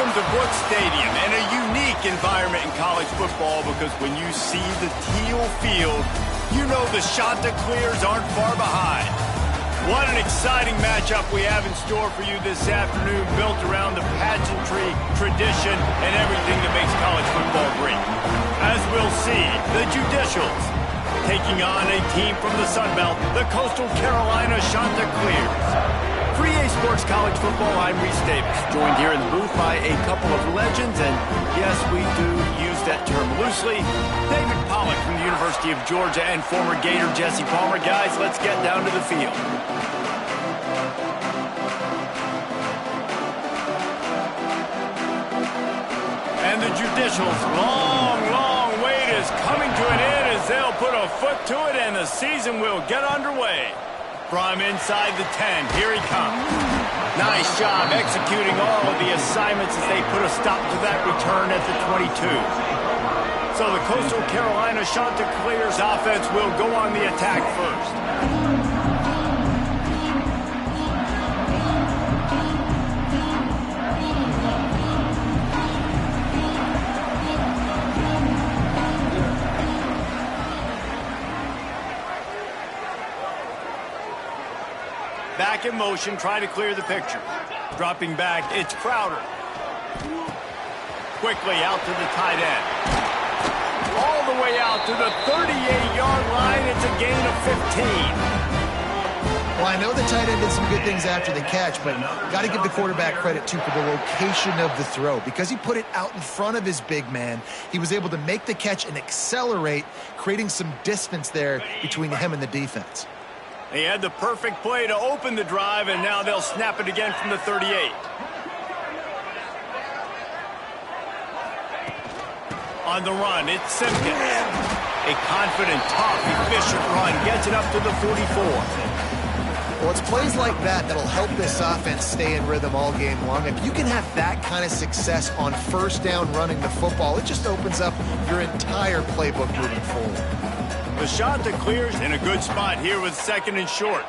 Welcome to Brooks Stadium, and a unique environment in college football because when you see the teal field, you know the Chanticleers aren't far behind. What an exciting matchup we have in store for you this afternoon, built around the pageantry, tradition, and everything that makes college football great. As we'll see, the Judicials taking on a team from the Sun Belt, the Coastal Carolina Chanticleers. For EA Sports College Football, I'm Reese Davis, joined here in the booth by a couple of legends, and yes, we do use that term loosely. David Pollack from the University of Georgia and former Gator Jesse Palmer. Guys, let's get down to the field. And the Judicials' long wait is coming to an end as they'll put a foot to it and the season will get underway. From inside the 10, here he comes. Nice job executing all of the assignments as they put a stop to that return at the 22. So the Coastal Carolina Chanticleers offense will go on the attack first. Back in motion, trying to clear the picture. Dropping back, it's Crowder. Quickly out to the tight end. All the way out to the 38-yard line. It's a gain of 15. Well, I know the tight end did some good things after the catch, but got to give the quarterback credit, too, for the location of the throw. Because he put it out in front of his big man, he was able to make the catch and accelerate, creating some distance there between him and the defense. He had the perfect play to open the drive, and now they'll snap it again from the 38. On the run, it's Simpkins. A confident, tough, efficient run gets it up to the 44. Well, it's plays like that that'll help this offense stay in rhythm all game long. If you can have that kind of success on first down running the football, it just opens up your entire playbook moving forward. The Chanticleers in a good spot here with 2nd and short.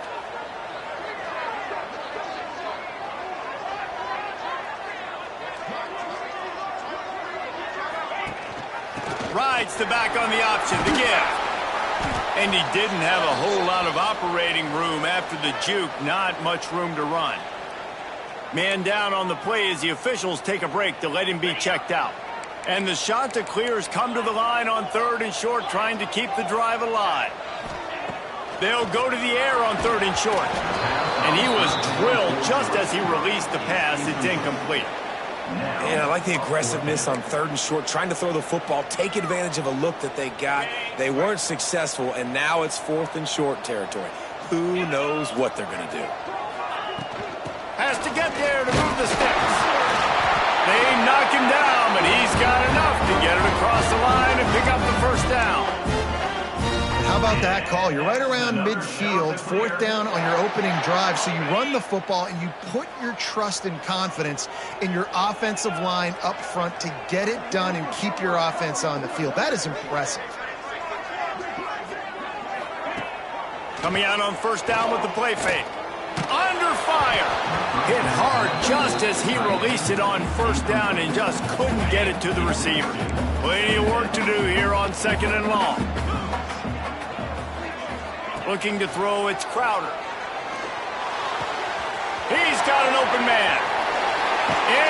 Rides the back on the option, the give. And he didn't have a whole lot of operating room after the juke, not much room to run. Man down on the play as the officials take a break to let him be checked out. And the Chanticleers come to the line on 3rd and short, trying to keep the drive alive. They'll go to the air on 3rd and short. And he was drilled just as he released the pass. It's incomplete. Yeah, I like the aggressiveness on 3rd and short, trying to throw the football, take advantage of a look that they got. They weren't successful, and now it's 4th and short territory. Who knows what they're going to do? Has to get there to move the sticks. They knock him down, but he's got enough to get it across the line and pick up the first down. How about that call? You're right around midfield, 4th down on your opening drive, so you run the football and you put your trust and confidence in your offensive line up front to get it done and keep your offense on the field. That is impressive. Coming out on 1st down with the play fake. Under fire. Hit hard just as he released it on 1st down and just couldn't get it to the receiver. Plenty of work to do here on 2nd and long. Looking to throw, it's Crowder. He's got an open man.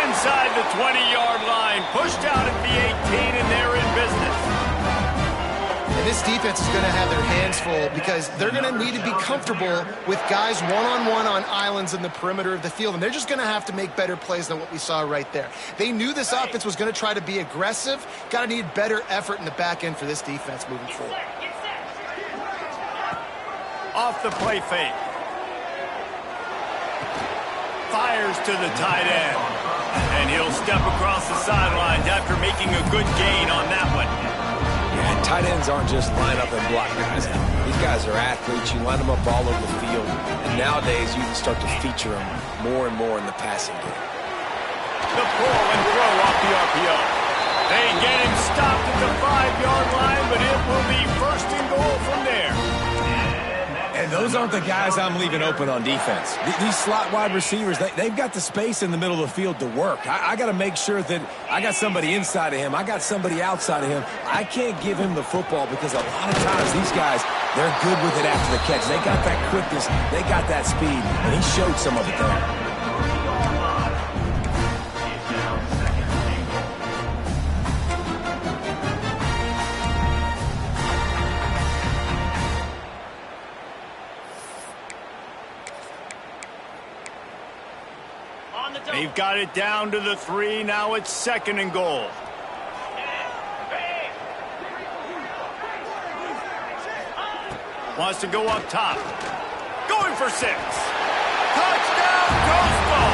Inside the 20-yard line, pushed out at the 18, and they're in business. And this defense is going to have their hands full because they're going to need to be comfortable with guys one-on-one on islands in the perimeter of the field, and they're just going to have to make better plays than what we saw right there. They knew this offense was going to try to be aggressive. Got to need better effort in the back end for this defense moving forward. Off the play fake. Fires to the tight end. And he'll step across the sidelines after making a good gain on that one. Yeah, tight ends aren't just line up and block guys. These guys are athletes. You line them up all over the field. And nowadays, you can start to feature them more and more in the passing game. The pull and throw off the RPO. They get him stopped at the 5-yard line, but it will be 1st and goal from there. And those aren't the guys I'm leaving open on defense. These slot wide receivers, they've got the space in the middle of the field to work. I got to make sure that I got somebody inside of him. I got somebody outside of him. I can't give him the football because a lot of times these guys, they're good with it after the catch. They got that quickness. They got that speed. And he showed some of it there. They've got it down to the 3. Now it's 2nd and goal. Wants to go up top. Going for 6. Touchdown, Coastal!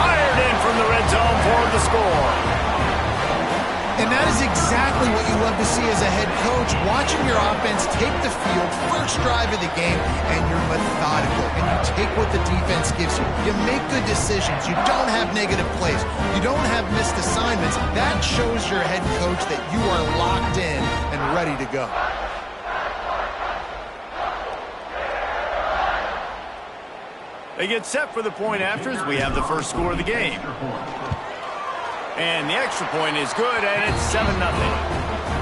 Fired in from the red zone for the score. And that is exactly what you love to see as a head coach, watching your offense take the field, first drive of the game, and you're methodical, and you take what the defense gives you. You make good decisions. You don't have negative plays. You don't have missed assignments. That shows your head coach that you are locked in and ready to go. They get set for the point after as we have the first score of the game. And the extra point is good, and it's 7-0.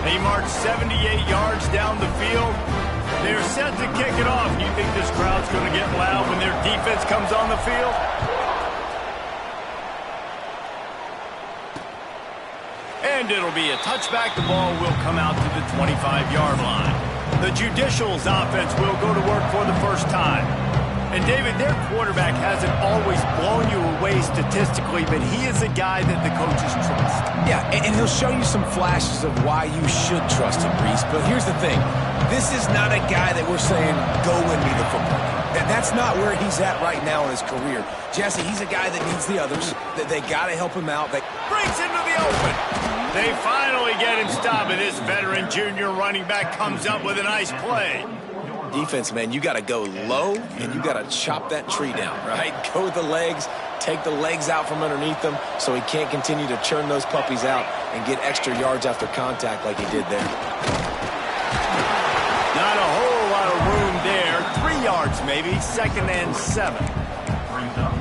They march 78 yards down the field. They're set to kick it off. You think this crowd's going to get loud when their defense comes on the field? And it'll be a touchback. The ball will come out to the 25-yard line. The Judicials offense will go to work for the first time. And, David, their quarterback hasn't always blown you away statistically, but he is a guy that the coaches trust. Yeah, and he'll show you some flashes of why you should trust him, Reese. But here's the thing. This is not a guy that we're saying, go win me the football game. That's not where he's at right now in his career. Jesse, he's a guy that needs the others. They got to help him out. They breaks into the open. They finally get him stopped, and this veteran junior running back comes up with a nice play. Defense, man, you got to go low, and you got to chop that tree down, right? Go with the legs, take the legs out from underneath them so he can't continue to churn those puppies out and get extra yards after contact like he did there. Not a whole lot of room there. 3 yards maybe, 2nd and 7.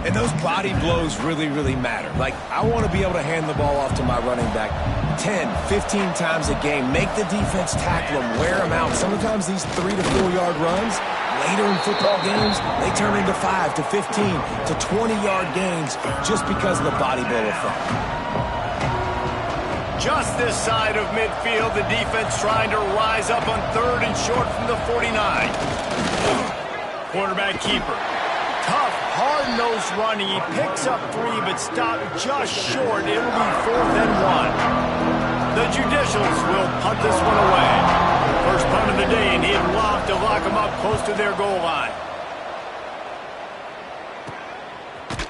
And those body blows really, really matter. Like, I want to be able to hand the ball off to my running back 10, 15 times a game. Make the defense tackle them, wear them out. Sometimes these 3 to 4 yard runs, later in football games, they turn into 5 to 15 to 20-yard gains just because of the body blow effect. Just this side of midfield, the defense trying to rise up on 3rd and short from the 49. Quarterback keeper. Tough, hard-nosed running. He picks up 3, but stopped just short. It'll be 4th and 1. The Judicials will punt this one away. First punt of the day, and he'd love to lock them up close to their goal line.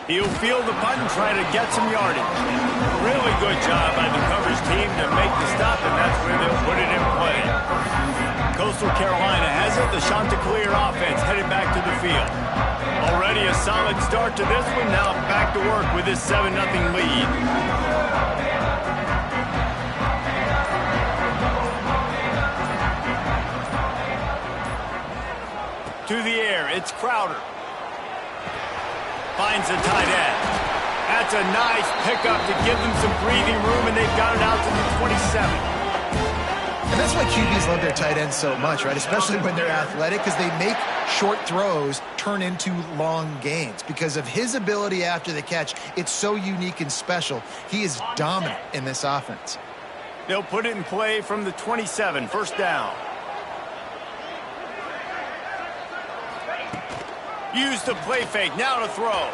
He'll field the punt and try to get some yardage. Really good job by the coverage team to make the stop, and that's where they'll put it in play. Coastal Carolina has it. The Chanticleer offense headed back to the field. Already a solid start to this one. Now back to work with this 7-0 lead. To the air, it's Crowder. Finds a tight end. That's a nice pickup to give them some breathing room, and they've got it out to the 27. And that's why QBs love their tight ends so much, right? Especially when they're athletic, because they make short throws turn into long gains. Because of his ability after the catch, it's so unique and special. He is dominant in this offense. They'll put it in play from the 27, first down. Use the play fake, now to throw.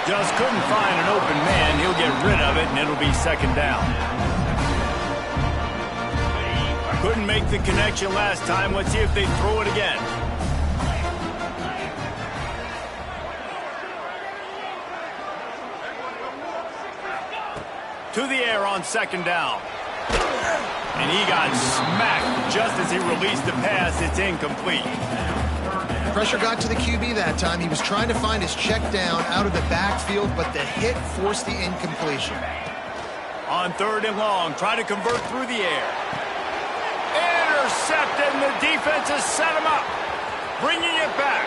Just couldn't find an open man. He'll get rid of it, and it'll be 2nd down. Couldn't make the connection last time. Let's see if they throw it again. To the air on 2nd down. And he got smacked just as he released the pass. It's incomplete. Pressure got to the QB that time. He was trying to find his check down out of the backfield, but the hit forced the incompletion. On 3rd and long, try to convert through the air. intercepted, and the defense has set him up. Bringing it back.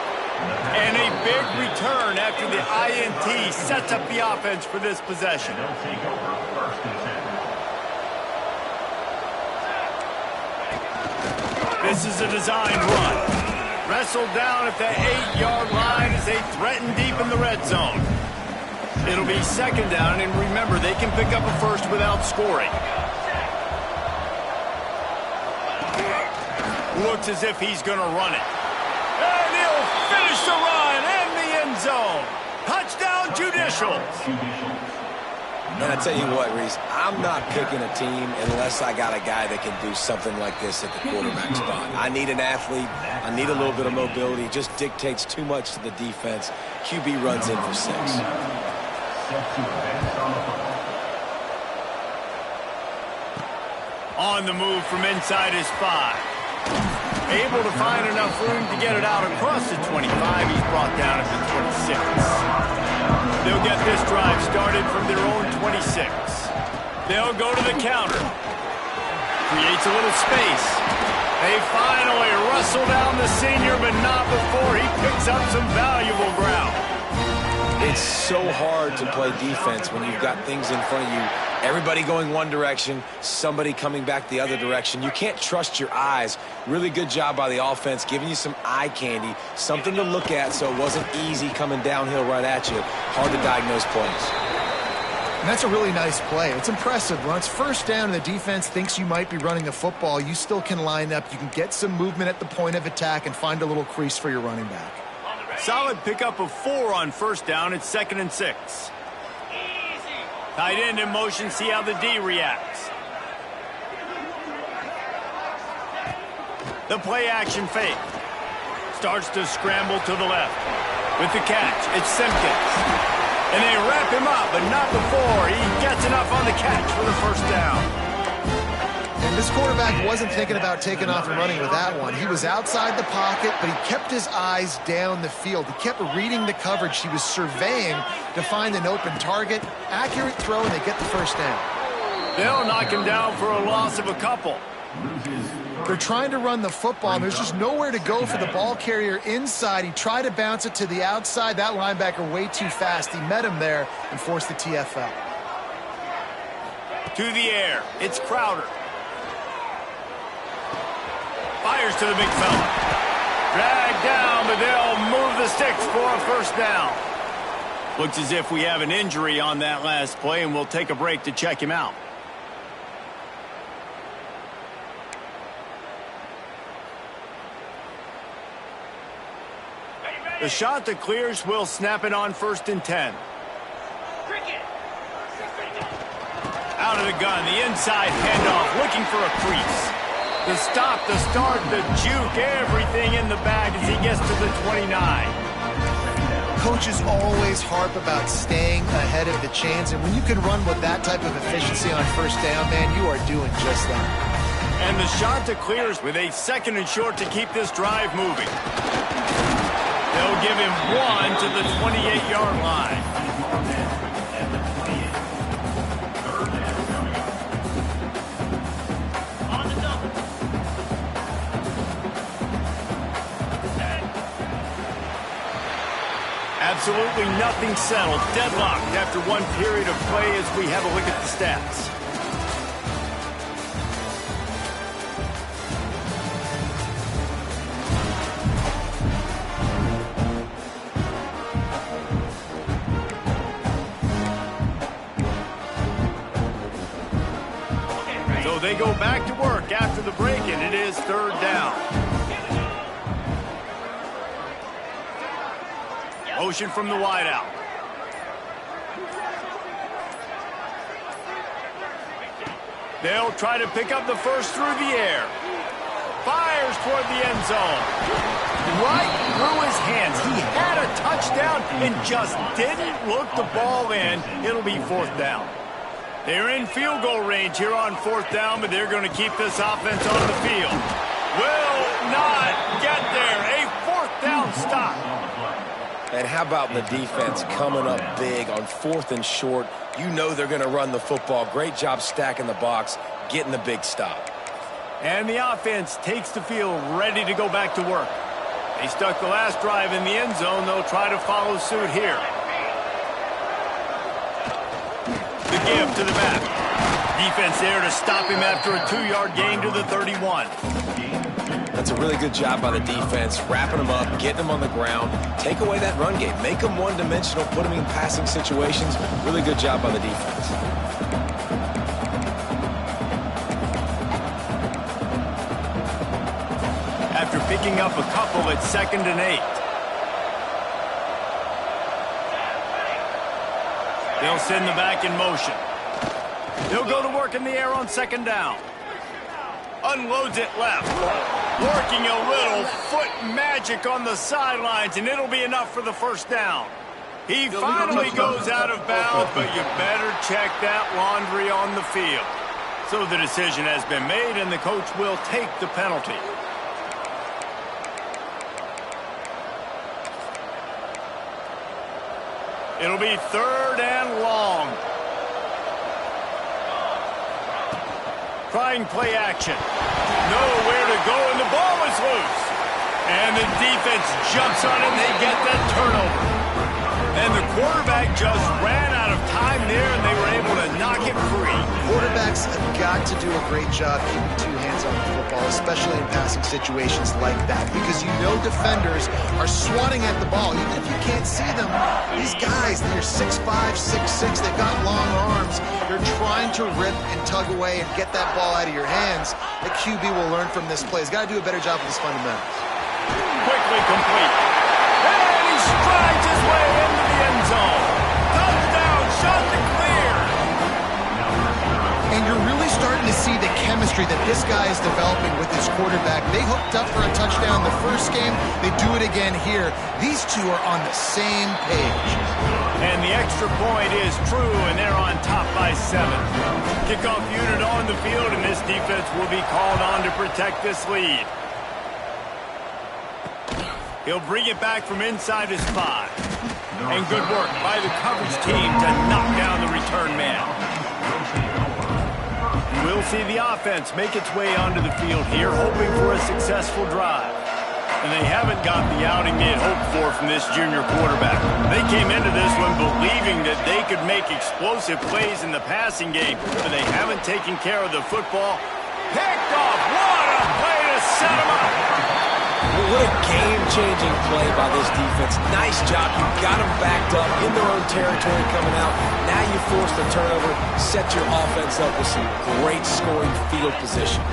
And a big return after the INT sets up the offense for this possession. This is a designed run. Wrestled down at the 8-yard line as they threaten deep in the red zone. It'll be second down, and remember, they can pick up a first without scoring. Looks as if he's going to run it. And he'll finish the run in the end zone. Touchdown, Judicial. And I tell you what, Reese, I'm not picking a team unless I got a guy that can do something like this at the quarterback spot. I need an athlete. I need a little bit of mobility. It just dictates too much to the defense. QB runs in for 6. On the move from inside his 5. Able to find enough room to get it out across the 25. He's brought down at the 26. They'll get this drive started from their own 26. They'll go to the counter. Creates a little space. They finally wrestle down the senior, but not before he picks up some valuable ground. It's so hard to play defense when you've got things in front of you. Everybody going one direction, somebody coming back the other direction. You can't trust your eyes. Really good job by the offense, giving you some eye candy, something to look at so it wasn't easy coming downhill right at you. Hard to diagnose plays. And that's a really nice play. It's impressive. When it's first down and the defense thinks you might be running a football, you still can line up. You can get some movement at the point of attack and find a little crease for your running back. Solid pickup of 4 on first down. It's 2nd and 6. Tight end in motion. See how the D reacts. The play action fake. Starts to scramble to the left. With the catch, it's Simpkins. And they wrap him up, but not before he gets enough on the catch for the first down. And this quarterback wasn't thinking about taking off and running with that one. He was outside the pocket, but he kept his eyes down the field. He kept reading the coverage. He was surveying to find an open target. Accurate throw, and they get the first down. They'll knock him down for a loss of a couple. They're trying to run the football, and there's just nowhere to go for the ball carrier inside. He tried to bounce it to the outside. That linebacker way too fast. He met him there and forced the TFL. To the air. It's Crowder. Fires to the big fella. Dragged down, but they'll move the sticks for a first down. Looks as if we have an injury on that last play, and we'll take a break to check him out. The shot that clears will snap it on 1st and 10. Out of the gun, the inside handoff, looking for a crease. The stop, the start, the juke, everything in the bag as he gets to the 29. Coaches always harp about staying ahead of the chains, and when you can run with that type of efficiency on first down, man, you are doing just that. And the shot to clears with a 2nd and short to keep this drive moving. They'll give him 1 to the 28-yard line. Absolutely nothing settled. Deadlocked after one period of play as we have a look at the stats. So they go back to work after the break, and it is 3rd down. Motion from the wideout. They'll try to pick up the first through the air. Fires toward the end zone. Right through his hands. He had a touchdown and just didn't look the ball in. It'll be 4th down. They're in field goal range here on 4th down, but they're going to keep this offense on the field. Will not get there. A 4th down stop. And how about the defense coming up big on 4th and short? You know they're going to run the football. Great job stacking the box, getting the big stop. And the offense takes the field ready to go back to work. They stuck the last drive in the end zone. They'll try to follow suit here. The give to the back. Defense there to stop him after a 2-yard gain to the 31. That's a really good job by the defense, wrapping them up, getting them on the ground. Take away that run game. Make them one-dimensional, put them in passing situations. Really good job by the defense. After picking up a couple, it's 2nd and 8. They'll send the back in motion. They'll go to work in the air on 2nd down. Unloads it left. Working a little foot magic on the sidelines, and it'll be enough for the 1st down. He finally goes out of bounds, but you better check that laundry on the field. So the decision has been made, and the coach will take the penalty. It'll be 3rd and long. Trying play action. Nowhere to go, and the ball is loose. And the defense jumps on it, and they get that turnover. And the quarterback just ran out of time there, and they were able to knock it free. Quarterbacks have got to do a great job keeping 2 hands on the football, especially in passing situations like that, because you know defenders are swatting at the ball. Even if you can't see them, these guys, they're 6'5", 6'6", they've got long arms. They're trying to rip and tug away and get that ball out of your hands. The QB will learn from this play. He's got to do a better job with his fundamentals. Quickly complete. And he strides his way into the end zone. Touchdown, shot to clear. And you're really starting to see the chemistry that this guy is developing with his quarterback. They hooked up for a touchdown the first game. They do it again here. These two are on the same page. And the extra point is true, and they're on top by 7. Kickoff unit on the field, and this defense will be called on to protect this lead. He'll bring it back from inside his 5. And good work by the coverage team to knock down the return man. We'll see the offense make its way onto the field here, hoping for a successful drive. And they haven't got the outing they had hoped for from this junior quarterback. They came into this one believing that they could make explosive plays in the passing game, but they haven't taken care of the football. Picked off. What a play to set him up. What a game-changing play by this defense. Nice job. You got them backed up in their own territory coming out. Now you force the turnover, set your offense up with some great scoring field position.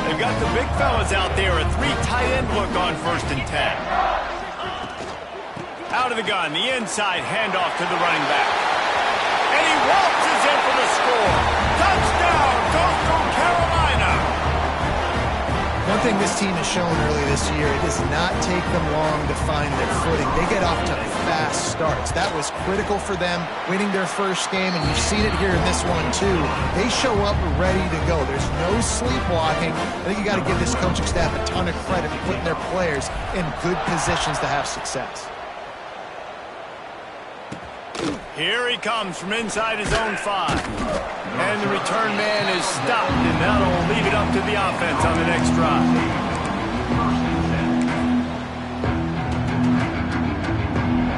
They've got the big fellas out there, a 3 tight end look on 1st and 10. Out of the gun, the inside handoff to the running back. And he waltzes in for the score. Touchdown, Coastal Carolina. One thing this team has shown early this year, it does not take them long to find their footing. They get off to fast starts. That was critical for them, winning their first game, and you've seen it here in this one too. They show up ready to go. There's no sleepwalking. I think you got to give this coaching staff a ton of credit for putting their players in good positions to have success. Here he comes from inside his own 5. And the return man is stopped, and that'll leave it up to the offense on the next drive.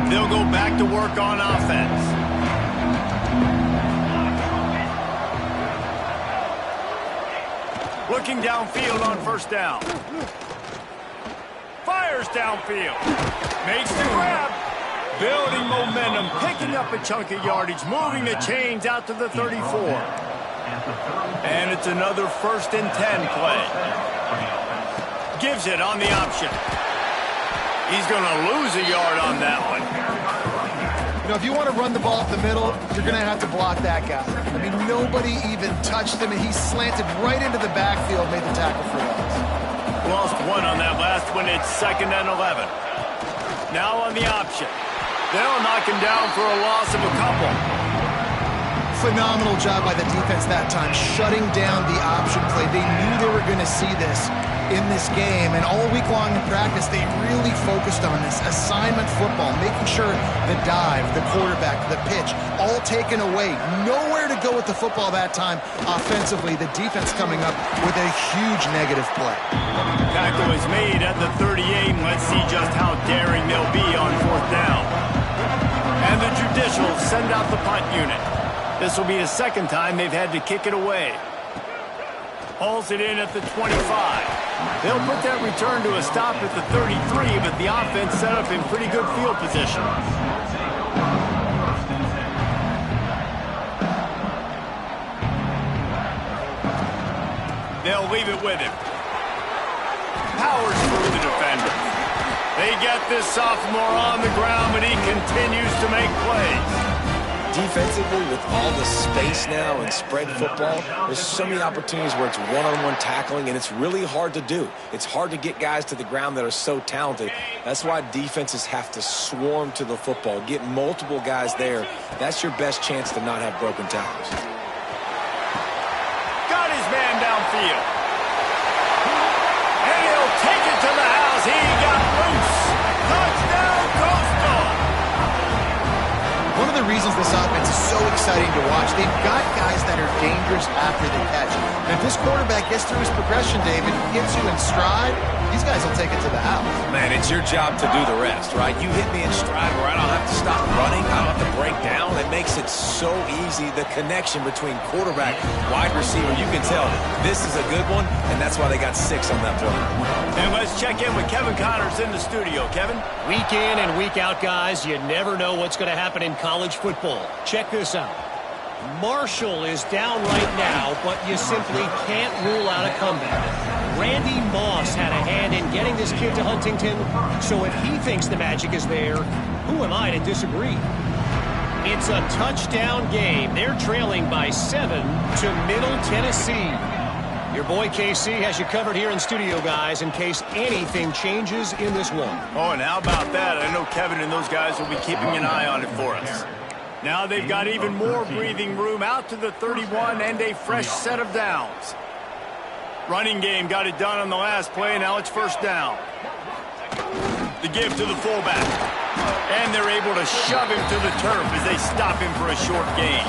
They'll go back to work on offense. Looking downfield on 1st down. Fires downfield. Makes the grab. Building momentum, picking up a chunk of yardage, moving the chains out to the 34. And it's another 1st and 10 play. Gives it on the option. He's going to lose a yard on that one. You know, if you want to run the ball up the middle, you're going to have to block that guy. I mean, nobody even touched him, and he slanted right into the backfield, made the tackle for loss. Lost 1 on that last one. It's 2nd and 11. Now on the option. They'll knock him down for a loss of a couple. Phenomenal job by the defense that time, shutting down the option play. They knew they were going to see this in this game, and all week long in practice, they really focused on this assignment football, making sure the dive, the quarterback, the pitch, all taken away. Nowhere to go with the football that time offensively. The defense coming up with a huge negative play. Tackle is made at the 38, and let's see just how daring they'll be on 4th down. And the judicials send out the punt unit. This will be the second time they've had to kick it away. Hauls it in at the 25. They'll put that return to a stop at the 33, but the offense set up in pretty good field position. They'll leave it with him. Powers through the defender. They get this sophomore on the ground, but he continues to make plays. Defensively, with all the space now and spread football, there's so many opportunities where it's one-on-one tackling, and it's really hard to do. It's hard to get guys to the ground that are so talented. That's why defenses have to swarm to the football, get multiple guys there. That's your best chance to not have broken tackles. Got his man downfield. And he'll take it to the house. He got loose. Touchdown, Coastal. One of the reasons this offense is so exciting to watch, they've got guys that are dangerous after the catch. And if this quarterback gets through his progression, David, gets you in stride, these guys will take it to the house. Man, it's your job to do the rest, right? You hit me in stride where I don't have to stop running. I don't have to break down. It makes it so easy, the connection between quarterback, wide receiver. You can tell this is a good one, and that's why they got 6 on that play. And let's check in with Kevin Connors in the studio. Kevin? Week in and week out, guys, you never know what's going to happen in college football. Check this out. Marshall is down right now, but you simply can't rule out a comeback. Randy Moss had a hand in getting this kid to Huntington, so if he thinks the magic is there, who am I to disagree? It's a touchdown game. They're trailing by 7 to Middle Tennessee. Your boy KC has you covered here in studio, guys, in case anything changes in this one. Oh, and how about that? I know Kevin and those guys will be keeping an eye on it for us. Now they've got even more breathing room out to the 31 and a fresh set of downs. Running game got it done on the last play. Now it's 1st down. The give to the fullback. And they're able to shove him to the turf as they stop him for a short gain.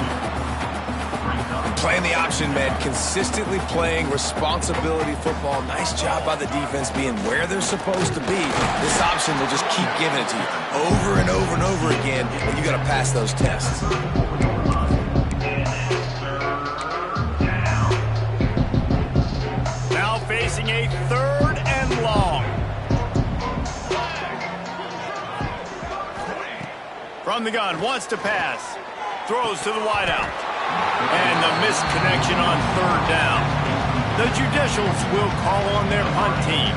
Playing the option, man. Consistently playing responsibility football. Nice job by the defense being where they're supposed to be. This option will just keep giving it to you over and over and over again, and you got to pass those tests. Now facing a 3rd and long. From the gun, wants to pass. Throws to the wideout. And the missed connection on 3rd down. The judicials will call on their punt team.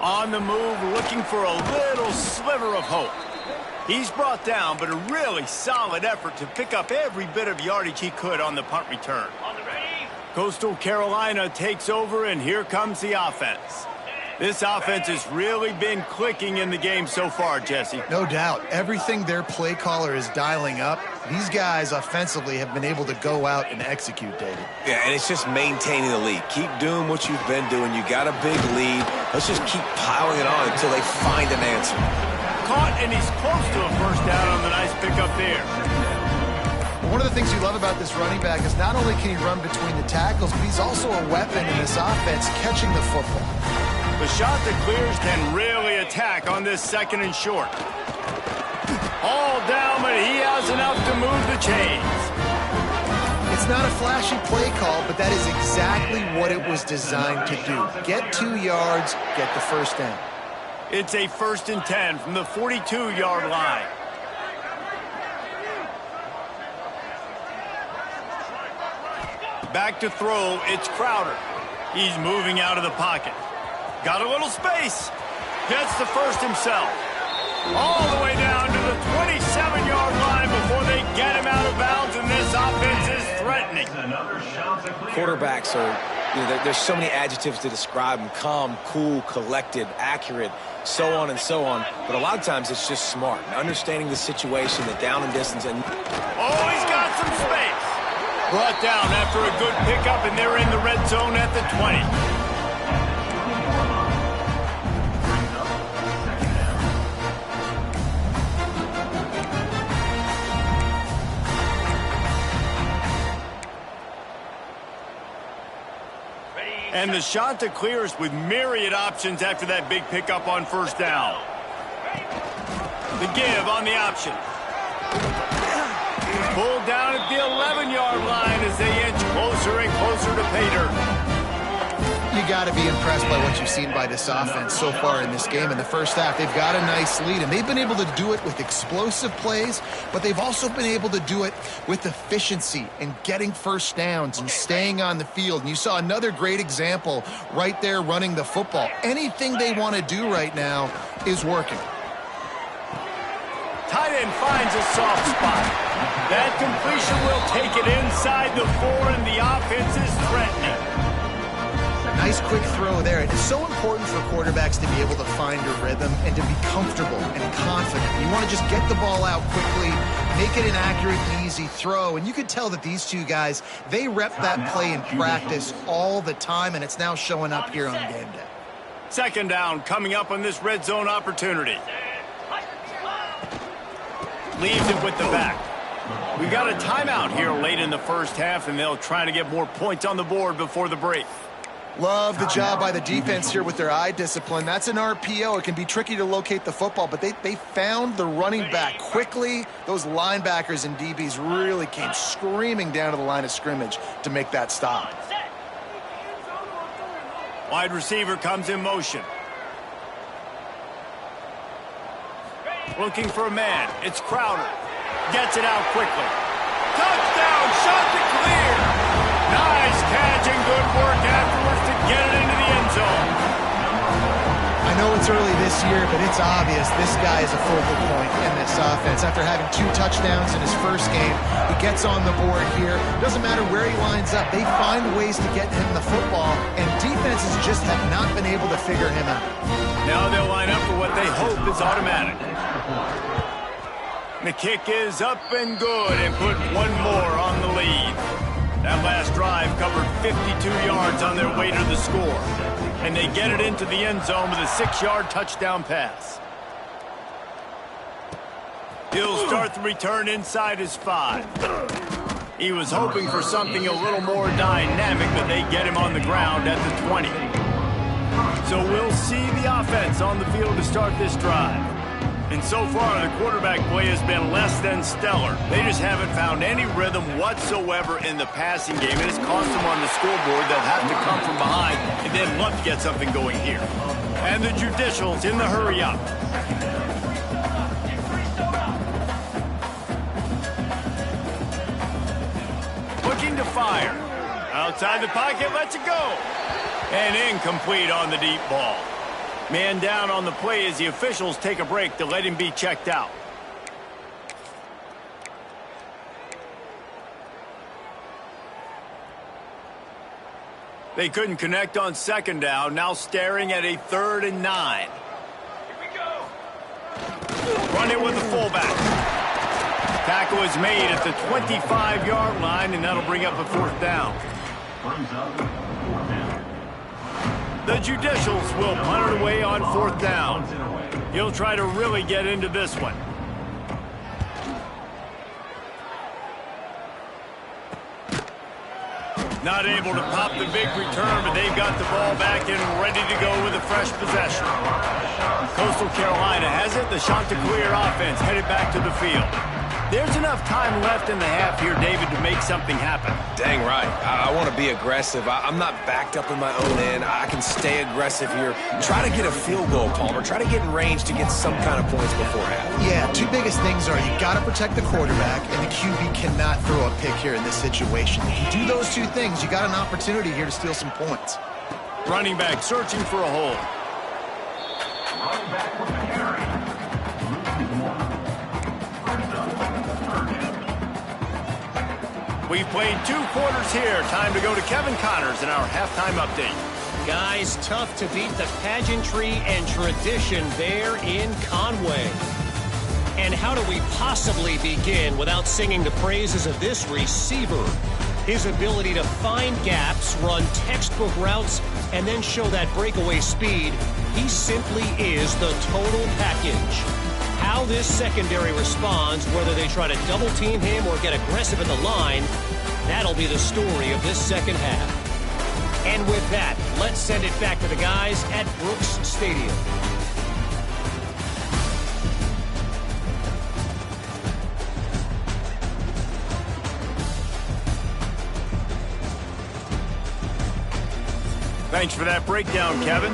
On the move, looking for a little sliver of hope. He's brought down, but a really solid effort to pick up every bit of yardage he could on the punt return. Coastal Carolina takes over, and here comes the offense. This offense has really been clicking in the game so far, Jesse. No doubt. Everything their play caller is dialing up, these guys offensively have been able to go out and execute, David. Yeah, and it's just maintaining the lead. Keep doing what you've been doing. You got a big lead. Let's just keep piling it on until they find an answer. Caught, and he's close to a 1st down on the nice pickup there. One of the things you love about this running back is not only can he run between the tackles, but he's also a weapon in this offense catching the football. The shot that clears can really attack on this 2nd and short. All down, but he has enough to move the chains. It's not a flashy play call, but that is exactly what it was designed to do. Get 2 yards, get the 1st down. It's a 1st and 10 from the 42-yard line. Back to throw, it's Crowder. He's moving out of the pocket. Got a little space. Gets the 1st himself. All the way down to the 27-yard line before they get him out of bounds, and this offense is threatening. Quarterbacks are there's so many adjectives to describe him: calm, cool, collected, accurate, so on and so on. But a lot of times it's just smart and understanding the situation, the down and distance. And oh, he's got some space. Brought down after a good pickup, and they're in the red zone at the 20. And the shot to clears with myriad options after that big pickup on first down. The give on the option. Pulled down at the 11-yard line as they inch closer and closer to pay dirt. You got to be impressed by what you've seen by this offense so far in this game. In the first half, they've got a nice lead, and they've been able to do it with explosive plays, but they've also been able to do it with efficiency and getting first downs and staying on the field. And you saw another great example right there running the football. Anything they want to do right now is working. Tight end finds a soft spot. That completion will take it inside the 4, and the offense is threatening. Nice quick throw there. It is so important for quarterbacks to be able to find a rhythm and to be comfortable and confident. You want to just get the ball out quickly, make it an accurate, easy throw. And you could tell that these two guys, they rep that play in practice all the time, and it's now showing up here on game day. Second down coming up on this red zone opportunity. Leaves it with the back. We got a timeout here late in the first half, and they'll try to get more points on the board before the break. Love the job by the defense here with their eye discipline. That's an RPO. It can be tricky to locate the football, but they found the running back quickly. Those linebackers and DBs really came screaming down to the line of scrimmage to make that stop. Wide receiver comes in motion. Looking for a man. It's Crowder. Gets it out quickly. Touchdown! Shot to clear! Nice catch and good work afterwards to get it into the end zone. I know it's early this year, but it's obvious this guy is a focal point in this offense. After having 2 touchdowns in his first game, he gets on the board here. Doesn't matter where he lines up. They find ways to get him the football, and defenses just have not been able to figure him out. Now they'll line up for what they hope is automatic. The kick is up and good and put one more on the lead. That last drive covered 52 yards on their way to the score. And they get it into the end zone with a 6-yard touchdown pass. He'll start the return inside his 5. He was hoping for something a little more dynamic, but they get him on the ground at the 20. So we'll see the offense on the field to start this drive. And so far, the quarterback play has been less than stellar. They just haven't found any rhythm whatsoever in the passing game. It has cost them on the scoreboard. They'll have to come from behind and then love to get something going here. And the judicials in the hurry up. Looking to fire. Outside the pocket, lets it go. And incomplete on the deep ball. Man down on the play as the officials take a break to let him be checked out. They couldn't connect on second down, now staring at a 3rd and 9. Here we go. Run it with the fullback. Tackle is made at the 25-yard line, and that'll bring up a 4th down. The judicials will punt it away on 4th down. He'll try to really get into this one. Not able to pop the big return, but they've got the ball back and ready to go with a fresh possession. Coastal Carolina has it. The Chanticleer offense headed back to the field. There's enough time left in the half here, David, to make something happen. Dang right. I want to be aggressive. I'm not backed up in my own end. I can stay aggressive here. Try to get a field goal, Palmer. Try to get in range to get some kind of points before half. Yeah, 2 biggest things are you got to protect the quarterback, and the QB cannot throw a pick here in this situation. If you do those 2 things, you got an opportunity here to steal some points. Running back searching for a hole. Running back with a carry. We've played 2 quarters here. Time to go to Kevin Connors in our halftime update. Guys, tough to beat the pageantry and tradition there in Conway. And how do we possibly begin without singing the praises of this receiver? His ability to find gaps, run textbook routes, and then show that breakaway speed. He simply is the total package. How this secondary responds, whether they try to double-team him or get aggressive at the line, that'll be the story of this second half. And with that, let's send it back to the guys at Brooks Stadium. Thanks for that breakdown, Kevin.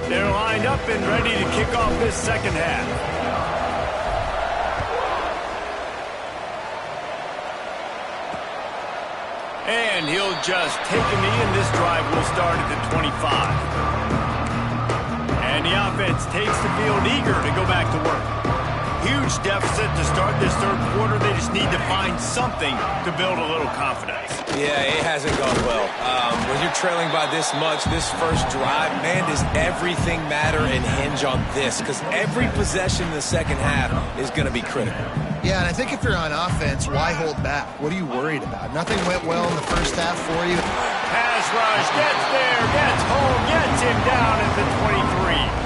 They're lined up and ready to kick off this second half. And he'll just take a knee, and this drive will start at the 25. And the offense takes the field eager to go back to work. Huge deficit to start this third quarter. They just need to find something to build a little confidence. Yeah, it hasn't gone well. When you're trailing by this much, this first drive, man, does everything matter and hinge on this? Because every possession in the second half is going to be critical. Yeah, and I think if you're on offense, why hold back? What are you worried about? Nothing went well in the first half for you. Pass rush, gets there, gets home, gets him down at the 23.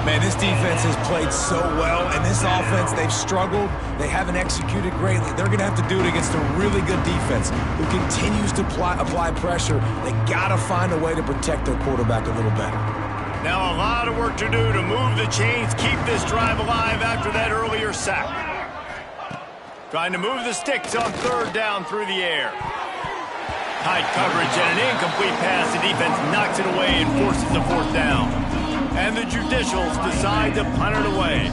Man, this defense has played so well, and this offense, they've struggled. They haven't executed greatly. They're going to have to do it against a really good defense who continues to apply pressure. They got to find a way to protect their quarterback a little better. Now a lot of work to do to move the chains, keep this drive alive after that earlier sack. Trying to move the sticks on third down through the air. Tight coverage and an incomplete pass. The defense knocks it away and forces a fourth down. And the Judicials decide to punt it away.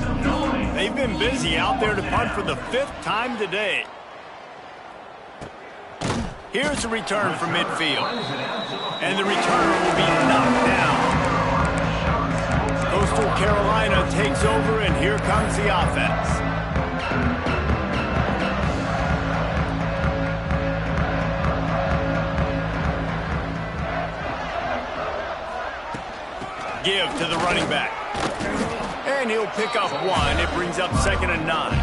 They've been busy out there to punt for the 5th time today. Here's a return from midfield. And the returner will be knocked down. Coastal Carolina takes over, and here comes the offense. Give to the running back. And he'll pick up 1. It brings up 2nd and 9.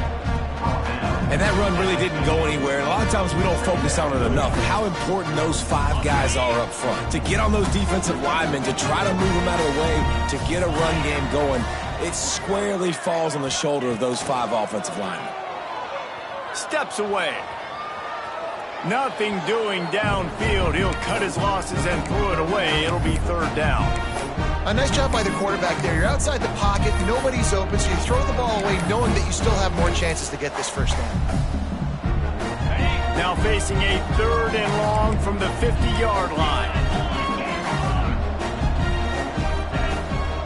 And that run really didn't go anywhere. And a lot of times we don't focus on it enough. How important those 5 guys are up front. To get on those defensive linemen, to try to move them out of the way, to get a run game going, it squarely falls on the shoulder of those 5 offensive linemen. Steps away. Nothing doing downfield. He'll cut his losses and throw it away. It'll be 3rd down. A nice job by the quarterback there. You're outside the pocket, nobody's open, so you throw the ball away knowing that you still have more chances to get this first down. Now facing a 3rd and long from the 50-yard line.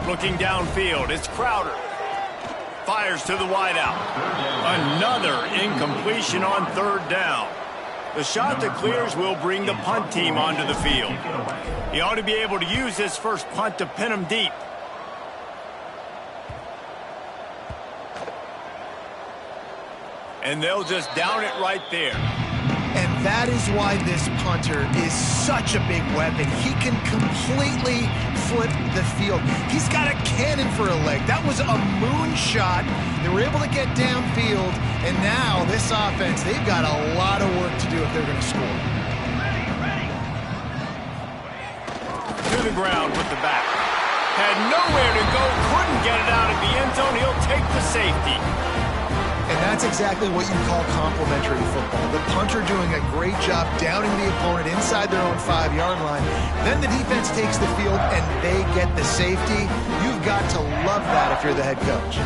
Looking downfield, it's Crowder. Fires to the wideout. Another incompletion on 3rd down. The shot that clears will bring the punt team onto the field. He ought to be able to use this first punt to pin him deep. And they'll just down it right there. And that is why this punter is such a big weapon. He can completely flip the field. He's got a cannon for a leg. That was a moonshot. They were able to get downfield, and now this offense, they've got a lot of work to do if they're going to score. To the ground with the back. Had nowhere to go, couldn't get it out of the end zone. He'll take the safety. And that's exactly what you call complementary football. The punter doing a great job downing the opponent inside their own 5-yard line. Then the defense takes the field and they get the safety. You've got to love that if you're the head coach.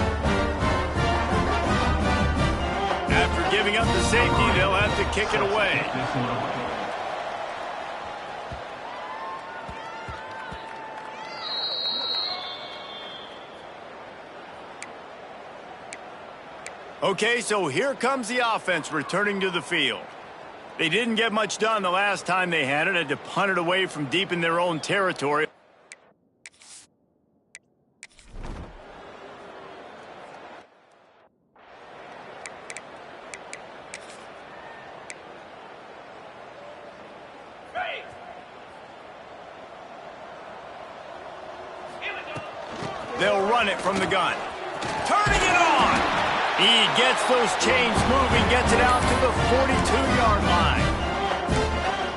After giving up the safety, they'll have to kick it away. Okay, so here comes the offense returning to the field. They didn't get much done the last time they had to punt it away from deep in their own territory. They'll run it from the gun. Turning it on. He gets those chains moving, gets it out to the 42-yard line.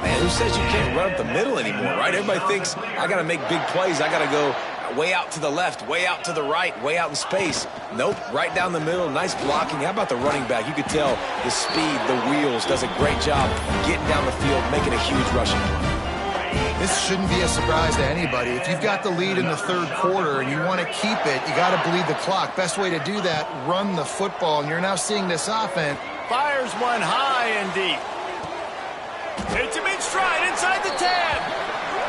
Man, who says you can't run up the middle anymore, right? Everybody thinks, I got to make big plays. I got to go way out to the left, way out to the right, way out in space. Nope, right down the middle, nice blocking. How about the running back? You could tell the speed, the wheels, does a great job getting down the field, making a huge rushing play. This shouldn't be a surprise to anybody. If you've got the lead in the third quarter and you want to keep it, you got to bleed the clock. Best way to do that, run the football. And you're now seeing this offense. Fires one high and deep. Hits him in stride inside the 10.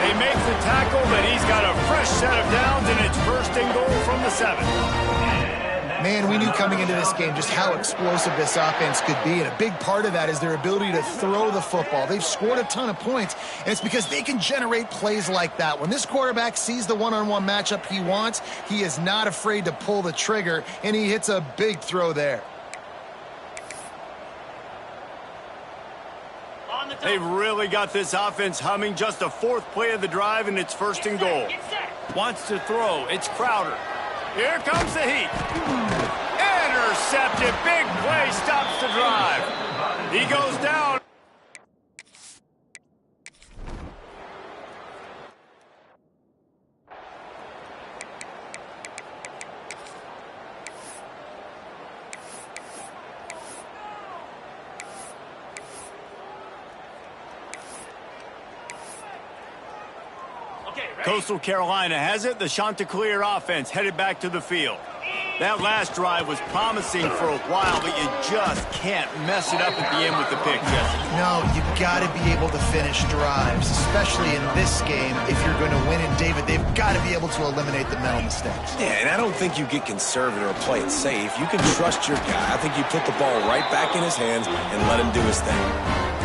They make the tackle, but he's got a fresh set of downs, and it's first and goal from the 7. Man, we knew coming into this game just how explosive this offense could be, and a big part of that is their ability to throw the football. They've scored a ton of points, and it's because they can generate plays like that. When this quarterback sees the one-on-one matchup he wants, he is not afraid to pull the trigger, and he hits a big throw there. They've really got this offense humming. Just a 4th play of the drive, and it's first and goal. Wants to throw. It's Crowder. Here comes the heat. Intercepted. Big play. Stops the drive. He goes down. Coastal Carolina has it. The Chanticleer offense headed back to the field. That last drive was promising for a while, but you just can't mess it up at the end with the pick, Jesse. No, you've got to be able to finish drives, especially in this game. If you're going to win in David, they've got to be able to eliminate the mental mistakes. Yeah, and I don't think you get conservative or play it safe. You can trust your guy. I think you put the ball right back in his hands and let him do his thing.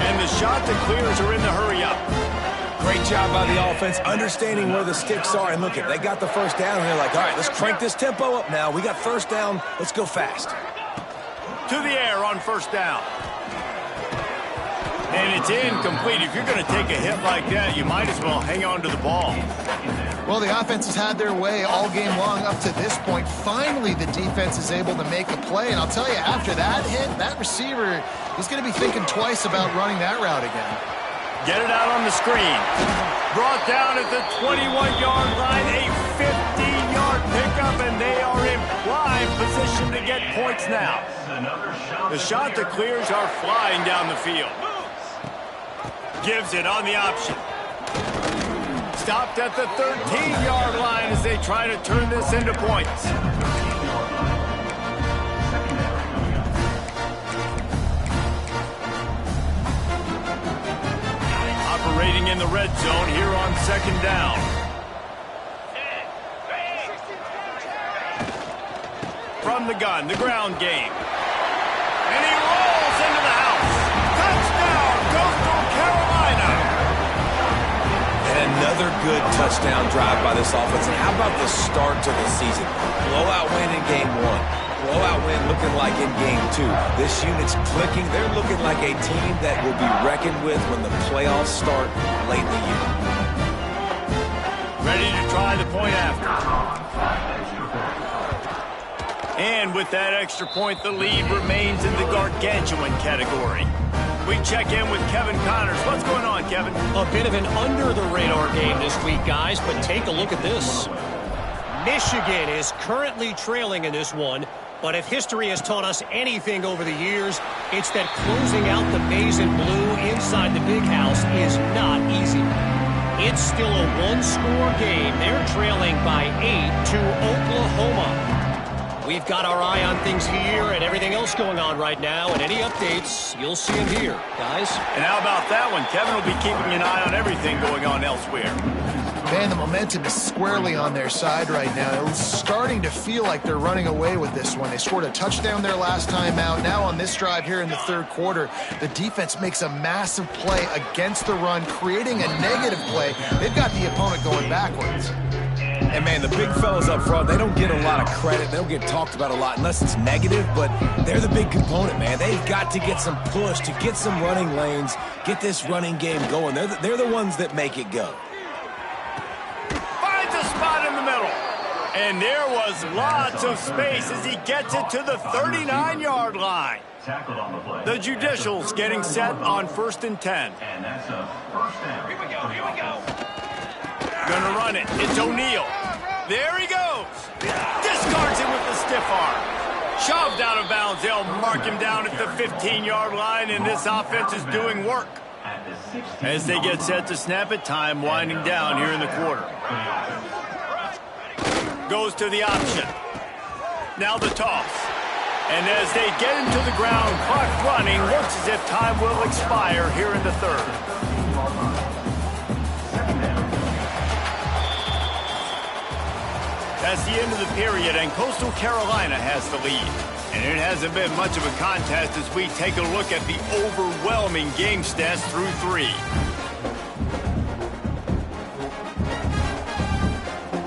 And the Chanticleers are in the hurry-up. Great job by the offense, understanding where the sticks are. And look, if they got the first down, and they're like, all right, let's crank this tempo up now. We got first down. Let's go fast. To the air on first down. And it's incomplete. If you're going to take a hit like that, you might as well hang on to the ball. Well, the offense has had their way all game long up to this point. Finally, the defense is able to make a play. And I'll tell you, after that hit, that receiver is going to be thinking twice about running that route again. Get it out on the screen. Brought down at the 21-yard line. A 50-yard pickup, and they are in prime position to get points now. The Chanticleers are flying down the field. Gives it on the option. Stopped at the 13-yard line as they try to turn this into points. Operating in the red zone here on second down. From the gun, the ground game. And he rolls into the house. Touchdown, Coastal Carolina. And another good touchdown drive by this offense. And how about the start to the season? Blowout win in game 1. Blowout win looking like in game 2. This unit's clicking. They're looking like a team that will be reckoned with when the playoffs start late in the year. Ready to try the point after. And with that extra point, the lead remains in the gargantuan category. We check in with Kevin Connors. What's going on, Kevin? A bit of an under-the-radar game this week, guys, but take a look at this. Michigan is currently trailing in this one, but if history has taught us anything over the years, it's that closing out the maize and blue inside the big house is not easy. It's still a one-score game. They're trailing by 8 to Oklahoma. We've got our eye on things here and everything else going on right now, and any updates, you'll see them here, guys. And how about that one? Kevin will be keeping an eye on everything going on elsewhere. Man, the momentum is squarely on their side right now. It's starting to feel like they're running away with this one. They scored a touchdown their last time out. Now on this drive here in the third quarter, the defense makes a massive play against the run, creating a negative play. They've got the opponent going backwards. And, man, the big fellas up front, they don't get a lot of credit. They don't get talked about a lot unless it's negative, but they're the big component, man. They've got to get some push, to get some running lanes, get this running game going. They're the ones that make it go. Finds a spot in the middle. And there was lots of space as he gets it to the 39-yard line. Tackled on the play. The Judicials getting set on 1st and 10. And that's a first down. Here we go. Gonna run it. It's O'Neal. There he goes. Discards him with the stiff arm. Shoved out of bounds. They'll mark him down at the 15-yard line, and this offense is doing work. As they get set to snap it, time winding down here in the quarter. Goes to the option. Now the toss. And as they get him to the ground, clock running, looks as if time will expire here in the third. That's the end of the period, and Coastal Carolina has the lead. And it hasn't been much of a contest as we take a look at the overwhelming game stats through 3.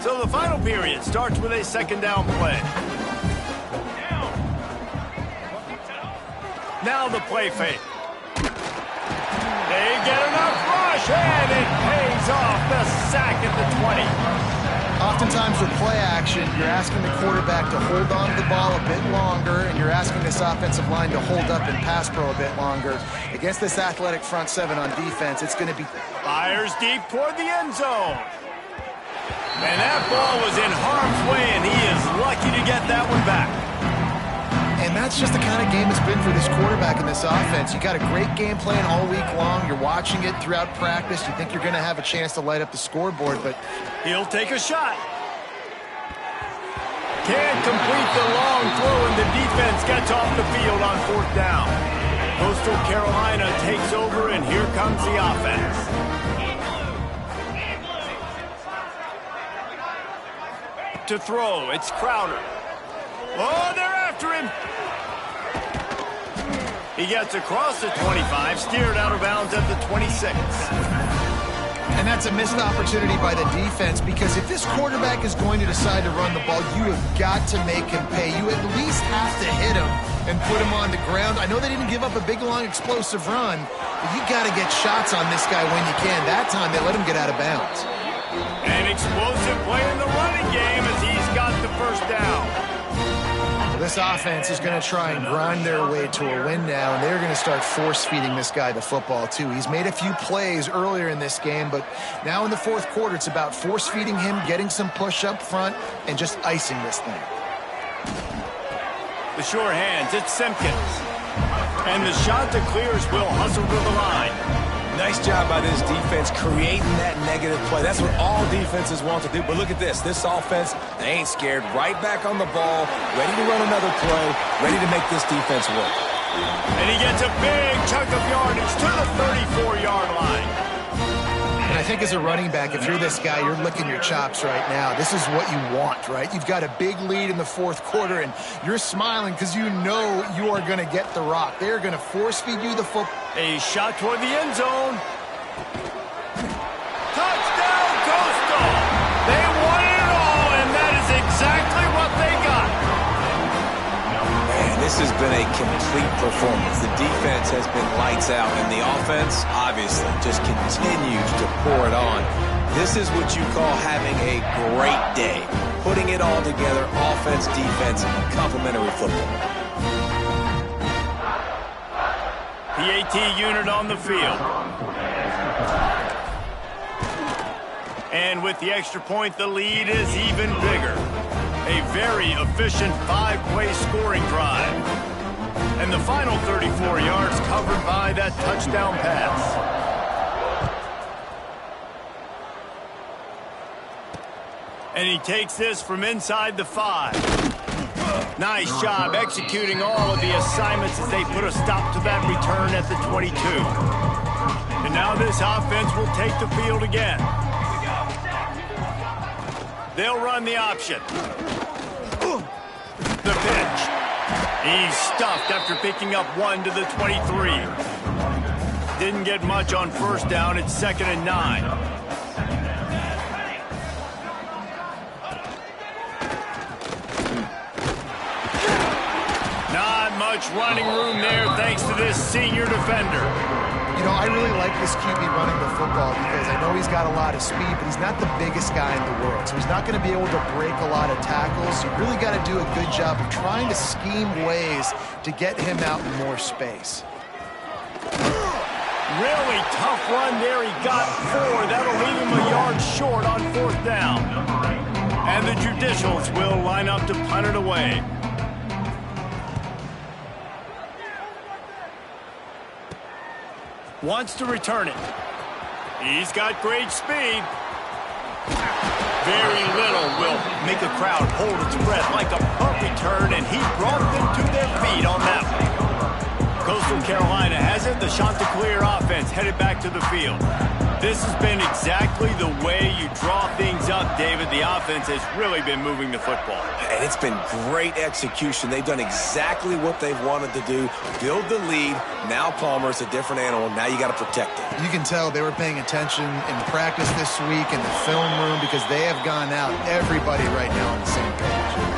So the final period starts with a second down play. Now the play fake. They get enough rush, and it pays off. The sack at the 20. Oftentimes with play action, you're asking the quarterback to hold on to the ball a bit longer, and you're asking this offensive line to hold up and pass pro a bit longer. Against this athletic front seven on defense, it's going to be... Fires deep toward the end zone. And that ball was in harm's way, and he is lucky to get that one back. And that's just the kind of game it's been for this quarterback in this offense. You got a great game plan all week long. You're watching it throughout practice. You think you're going to have a chance to light up the scoreboard, but... He'll take a shot. Can't complete the long throw, and the defense gets off the field on 4th down. Coastal Carolina takes over, and here comes the offense. To throw, it's Crowder. Oh, they're after him. He gets across the 25, steered out of bounds at the 26. And that's a missed opportunity by the defense, because if this quarterback is going to decide to run the ball, you have got to make him pay. You at least have to hit him and put him on the ground. I know they didn't give up a big, long, explosive run, but you got to get shots on this guy when you can. That time, they let him get out of bounds. An explosive play in the running game as he's got the first down. This offense is going to try and grind their way to a win now, and they're going to start force-feeding this guy the football, too. He's made a few plays earlier in this game, but now in the 4th quarter, it's about force-feeding him, getting some push up front, and just icing this thing. The sure hands, it's Simpkins. And the shot that clears will hustle to the line. Nice job by this defense creating that negative play. That's what all defenses want to do. But look at this. This offense, they ain't scared. Right back on the ball, ready to run another play, ready to make this defense work. And he gets a big chunk of yardage to the 34-yard line. And I think as a running back, if you're this guy, you're licking your chops right now. This is what you want, right? You've got a big lead in the 4th quarter, and you're smiling because you know you are going to get the rock. They're going to force-feed you the football. A shot toward the end zone. Touchdown, Coastal! They won it all, and that is exactly what they got. Man, this has been a complete performance. The defense has been lights out, and the offense, obviously, just continues to pour it on. This is what you call having a great day. Putting it all together, offense, defense, complementary football. The AT unit on the field. And with the extra point, the lead is even bigger. A very efficient 5-play scoring drive. And the final 34 yards covered by that touchdown pass. And he takes this from inside the 5. Nice job executing all of the assignments as they put a stop to that return at the 22. And now this offense will take the field again. They'll run the option. The pitch. He's stuffed after picking up 1 to the 23. Didn't get much on 1st down. It's 2nd and 9. Not much running room there thanks to this senior defender. You know, I really like this QB running the football because I know he's got a lot of speed, but he's not the biggest guy in the world. So he's not going to be able to break a lot of tackles. You really got to do a good job of trying to scheme ways to get him out in more space. Really tough run there. He got 4. That'll leave him a yard short on 4th down. And the Judicials will line up to punt it away. Wants to return it. He's got great speed. Very little will make a crowd hold its breath like a punt return, and he brought them to their feet on that one. Coastal Carolina has it. The Chanticleer offense headed back to the field. This has been exactly the way you draw things up, David. The offense has really been moving the football. And it's been great execution. They've done exactly what they've wanted to do. Build the lead. Now Palmer's a different animal. Now you got to protect it. You can tell they were paying attention in practice this week in the film room because they have gone out, everybody right now on the same page.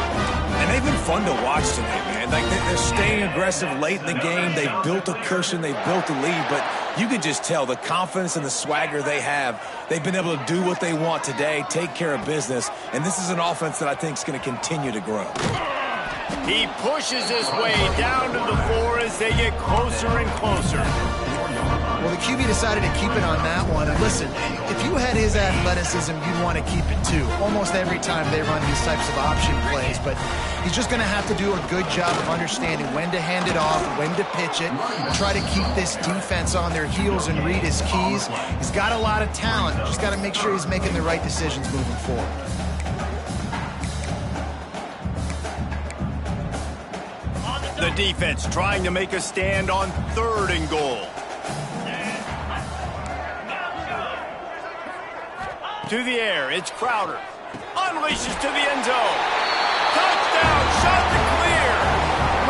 And they've been fun to watch tonight, man. Like they're staying aggressive late in the game. They've built a cushion. They've built a lead. But you can just tell the confidence and the swagger they have. They've been able to do what they want today, take care of business. And this is an offense that I think is going to continue to grow. He pushes his way down to the floor as they get closer and closer. Well, the QB decided to keep it on that one. And listen, if you had his athleticism, you'd want to keep it too. Almost every time they run these types of option plays. But he's just going to have to do a good job of understanding when to hand it off, when to pitch it, and try to keep this defense on their heels and read his keys. He's got a lot of talent. Just got to make sure he's making the right decisions moving forward. The defense trying to make a stand on 3rd and goal. To the air, it's Crowder. Unleashes to the end zone. Touchdown, shot to clear.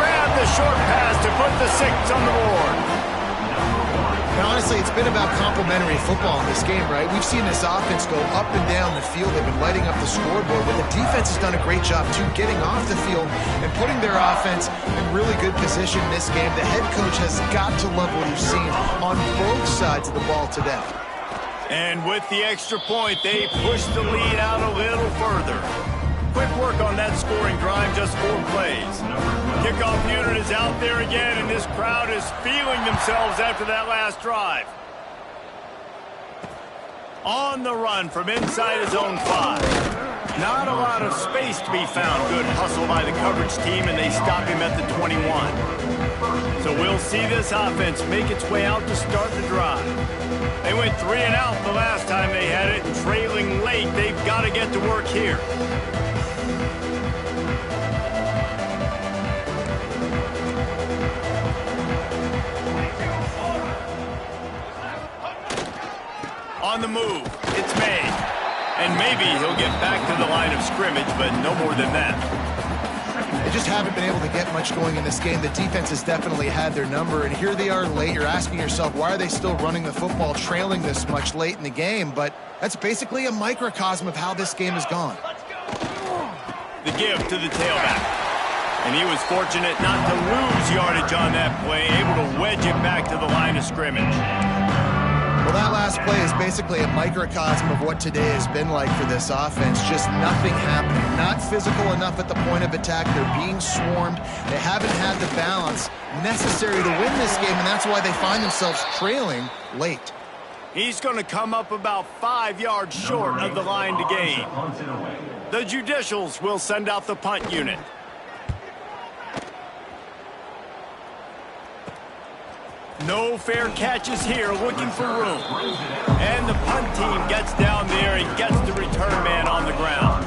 Grab the short pass to put the 6 on the board. Now, honestly, it's been about complementary football in this game, right? We've seen this offense go up and down the field. They've been lighting up the scoreboard, but the defense has done a great job, too, getting off the field and putting their offense in really good position in this game. The head coach has got to love what he's seen on both sides of the ball today. And with the extra point, they push the lead out a little further. Quick work on that scoring drive, just 4 plays. Kickoff unit is out there again, and this crowd is feeling themselves after that last drive. On the run from inside his own 5. Not a lot of space to be found. Good hustle by the coverage team, and they stop him at the 21. So we'll see this offense make its way out to start the drive. They went 3 and out the last time they had it, and trailing late, they've got to get to work here. On the move, it's made. And maybe he'll get back to the line of scrimmage, but no more than that. They just haven't been able to get much going in this game. The defense has definitely had their number, and here they are late. You're asking yourself, why are they still running the football, trailing this much late in the game? But that's basically a microcosm of how this game has gone. The give to the tailback. And he was fortunate not to lose yardage on that play, able to wedge it back to the line of scrimmage. Well, that last play is basically a microcosm of what today has been like for this offense. Just nothing happening. Not physical enough at the point of attack. They're being swarmed. They haven't had the balance necessary to win this game, and that's why they find themselves trailing late. He's going to come up about 5 yards short of the line to gain. The Judicials will send out the punt unit. No fair catches here, looking for room. And the punt team gets down there and gets the return man on the ground.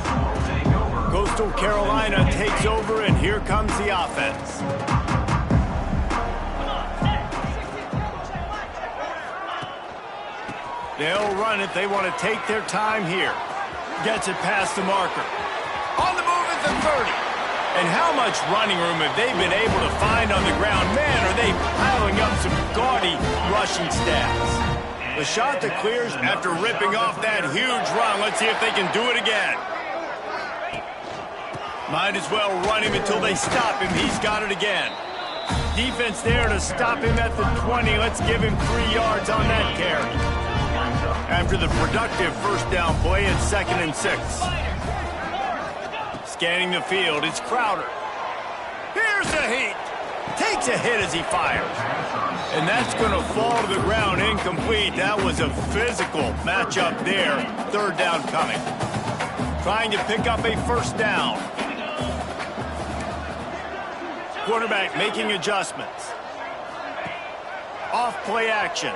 Coastal Carolina takes over, and here comes the offense. They'll run it. They want to take their time here. Gets it past the marker. On the move at the 30. And how much running room have they been able to find on the ground? Man, are they piling up some gaudy rushing stats. The shot that clears after ripping off that huge run. Let's see if they can do it again. Might as well run him until they stop him. He's got it again. Defense there to stop him at the 20. Let's give him 3 yards on that carry. After the productive first down play, it's 2nd and 6. Scanning the field, it's Crowder. Here's the heat. Takes a hit as he fires. And that's going to fall to the ground incomplete. That was a physical matchup there. 3rd down coming. Trying to pick up a first down. Quarterback making adjustments. Off play action.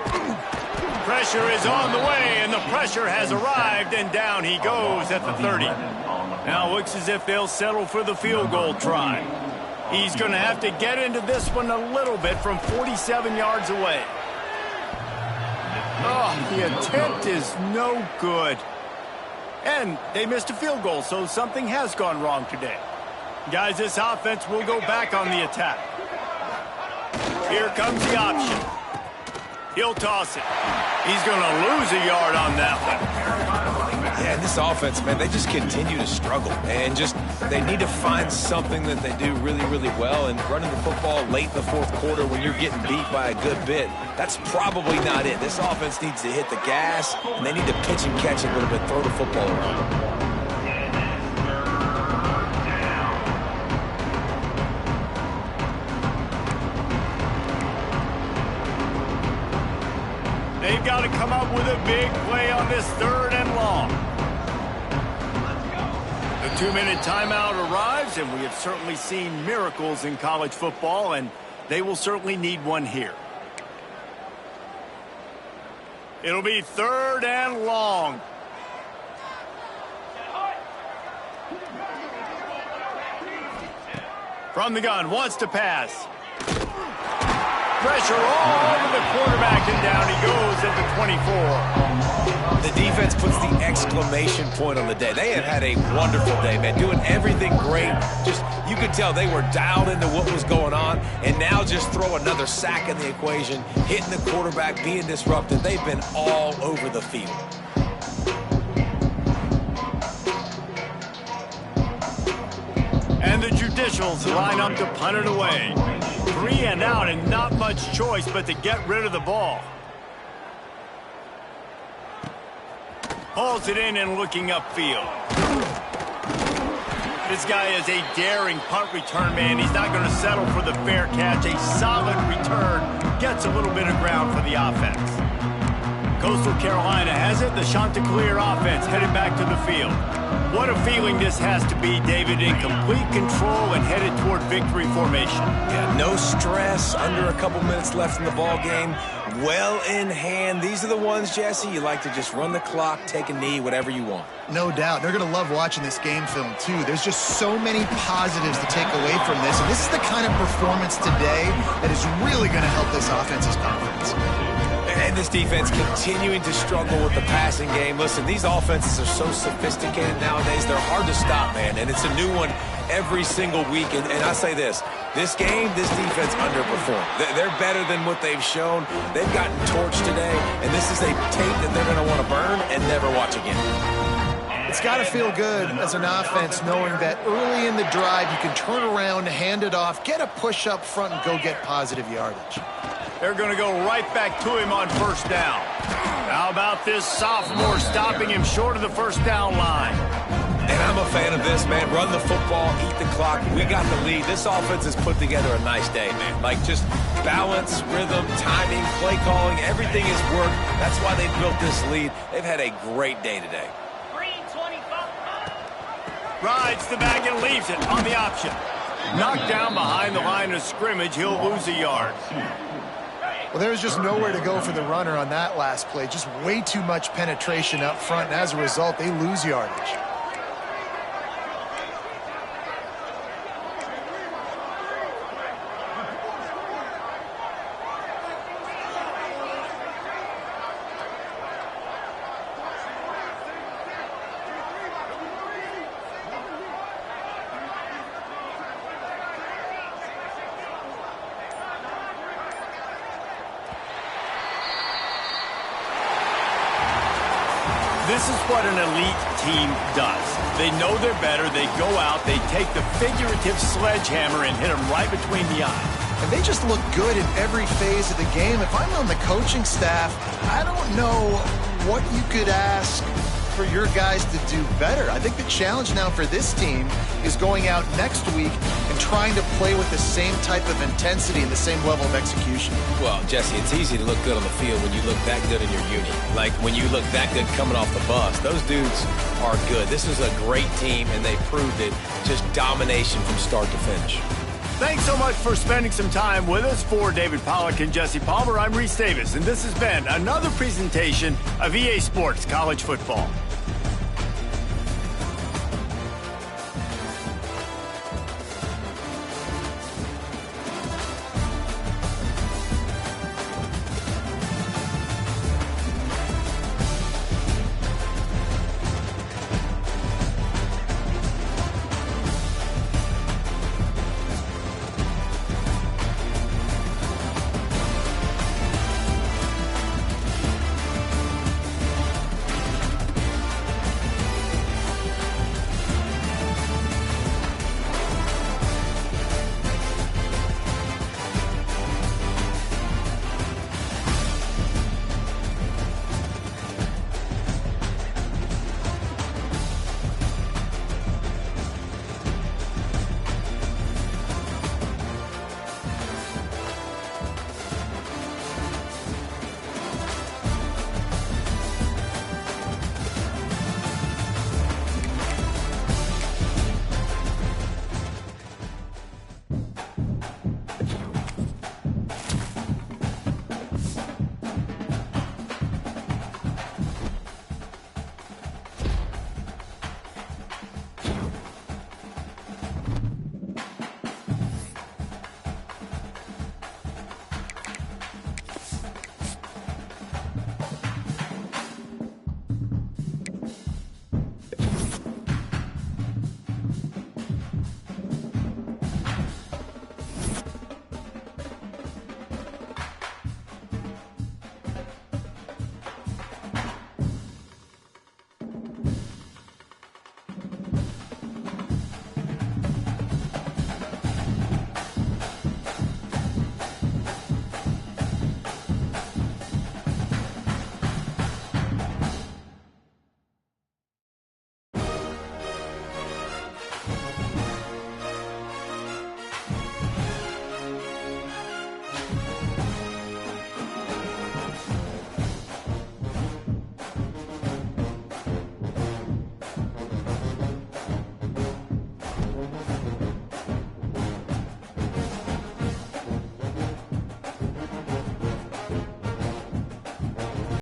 Pressure is on the way, and the pressure has arrived, and down he goes at the 30. Now looks as if they'll settle for the field goal try. He's going to have to get into this one a little bit from 47 yards away. Oh, the attempt is no good. And they missed a field goal, so something has gone wrong today. Guys, this offense will go back on the attack. Here comes the option. He'll toss it. He's going to lose a yard on that one. Yeah, this offense, man, they just continue to struggle. And they need to find something that they do really, really well. And running the football late in the 4th quarter when you're getting beat by a good bit, that's probably not it. This offense needs to hit the gas, and they need to pitch and catch a little bit, throw the football around. They've got to come up with a big play on this 3rd and long. The 2-minute timeout arrives, and we have certainly seen miracles in college football, and they will certainly need one here. It'll be 3rd and long. From the gun, wants to pass. Pressure all over the quarterback, and down he goes at the 24. The defense puts the exclamation point on the day. They have had a wonderful day, man, doing everything great. Just, you could tell they were dialed into what was going on, and now just throw another sack in the equation, hitting the quarterback, being disrupted. They've been all over the field. And the Judicials line up to punt it away. 3 and out, and not much choice but to get rid of the ball. Hauls it in and looking upfield. This guy is a daring punt return man. He's not going to settle for the fair catch. A solid return gets a little bit of ground for the offense. Coastal Carolina has it. The Chanticleer offense headed back to the field. What a feeling this has to be, David, in complete control and headed toward victory formation. Yeah, no stress, under a couple minutes left in the ball game. Well in hand. These are the ones, Jesse, you like to just run the clock, take a knee, whatever you want. No doubt. They're going to love watching this game film, too. There's just so many positives to take away from this. And this is the kind of performance today that is really going to help this offense's confidence. And this defense continuing to struggle with the passing game. Listen, these offenses are so sophisticated nowadays. They're hard to stop, man. And it's a new one every single week. And I say this game, this defense underperformed. They're better than what they've shown. They've gotten torched today. And this is a tape that they're going to want to burn and never watch again. It's got to feel good as an offense knowing that early in the drive you can turn around, hand it off, get a push up front, and go get positive yardage. They're going to go right back to him on first down. How about this sophomore stopping him short of the first down line? And I'm a fan of this, man. Run the football, eat the clock. We got the lead. This offense has put together a nice day, man. Like, just balance, rhythm, timing, play calling, everything has worked. That's why they built this lead. They've had a great day today. Rides the bag and leaves it on the option. Knocked down behind the line of scrimmage. He'll lose a yard. Well, there was just nowhere to go for the runner on that last play. Just way too much penetration up front, and as a result, they lose yardage. This is what an elite team does. They know they're better. They go out. They take the figurative sledgehammer and hit them right between the eyes. and they just look good in every phase of the game. If I'm on the coaching staff, I don't know what you could ask for your guys to do better. I think the challenge now for this team is going out next week and trying to play with the same type of intensity and the same level of execution. Well, Jesse, it's easy to look good on the field when you look that good in your uni. Like when you look that good coming off the bus. Those dudes are good. This is a great team, and they proved it. Just domination from start to finish. Thanks so much for spending some time with us. For David Pollack and Jesse Palmer, I'm Reese Davis, and this has been another presentation of EA Sports College Football.